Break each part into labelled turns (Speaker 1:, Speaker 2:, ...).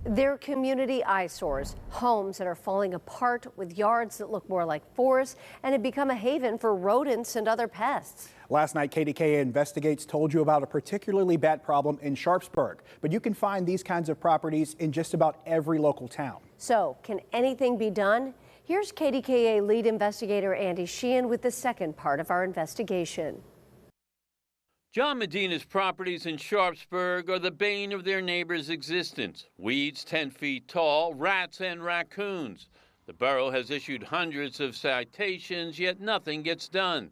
Speaker 1: They're community eyesores, homes that are falling apart with yards that look more like forests and have become a haven for rodents and other pests.
Speaker 2: Last night, KDKA Investigates told you about a particularly bad problem in Sharpsburg, but you can find these kinds of properties in just about every local town. So, can anything be done? Here's KDKA lead investigator Andy Sheehan with the second part of our investigation.
Speaker 3: John Medina's properties in Sharpsburg are the bane of their neighbors' existence. Weeds 10 feet tall, rats and raccoons. The borough has issued hundreds of citations, yet nothing gets done.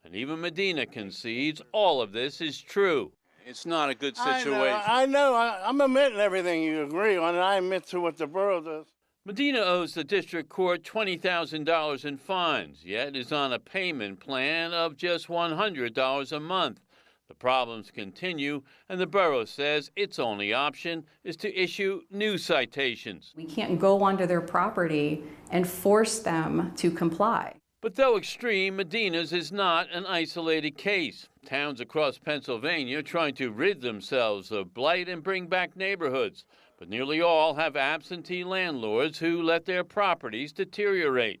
Speaker 3: And even Medina concedes all of this is true. It's not a good situation.
Speaker 4: I know. I'm admitting everything you agree on, and I admit to what the borough does.
Speaker 3: Medina owes the district court $20,000 in fines, yet is on a payment plan of just $100 a month. The problems continue, and the borough says its only option is to issue new citations.
Speaker 5: We can't go onto their property and force them to comply.
Speaker 3: But though extreme, Medina's is not an isolated case. Towns across Pennsylvania are trying to rid themselves of blight and bring back neighborhoods. But nearly all have absentee landlords who let their properties deteriorate.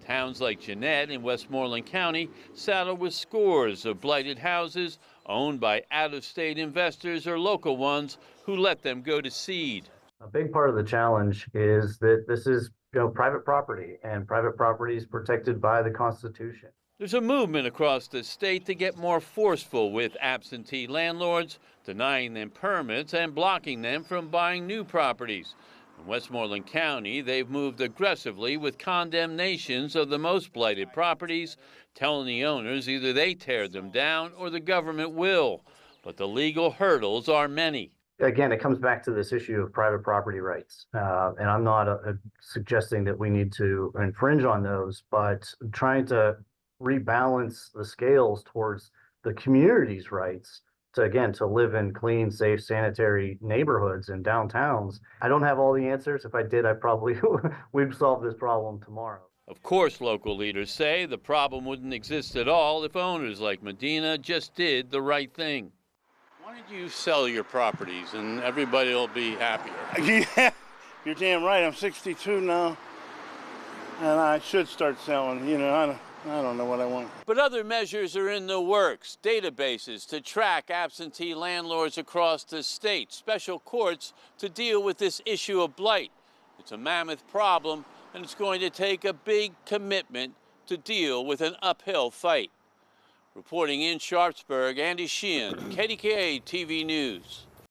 Speaker 3: Towns like Jeanette in Westmoreland County saddle with scores of blighted houses owned by out-of-state investors or local ones who let them go to seed.
Speaker 6: A big part of the challenge is that this is private property, and private property is protected by the Constitution.
Speaker 3: There's a movement across the state to get more forceful with absentee landlords, denying them permits and blocking them from buying new properties. In Westmoreland County, they've moved aggressively with condemnations of the most blighted properties, telling the owners either they tear them down or the government will. But the legal hurdles are many.
Speaker 6: Again, it comes back to this issue of private property rights. And I'm not suggesting that we need to infringe on those, but trying to rebalance the scales towards the community's rights to, again, to live in clean, safe, sanitary neighborhoods and downtowns. I don't have all the answers. If I did, I probably we'd solve this problem tomorrow.
Speaker 3: Of course, local leaders say the problem wouldn't exist at all if owners like Medina just did the right thing. Why don't you sell your properties and everybody will be happier?
Speaker 4: Yeah, you're damn right. I'm 62 now, and I should start selling. I don't know what I want.
Speaker 3: But other measures are in the works. Databases to track absentee landlords across the state. Special courts to deal with this issue of blight. It's a mammoth problem, and it's going to take a big commitment to deal with an uphill fight. Reporting in Sharpsburg, Andy Sheehan, KDKA-TV News.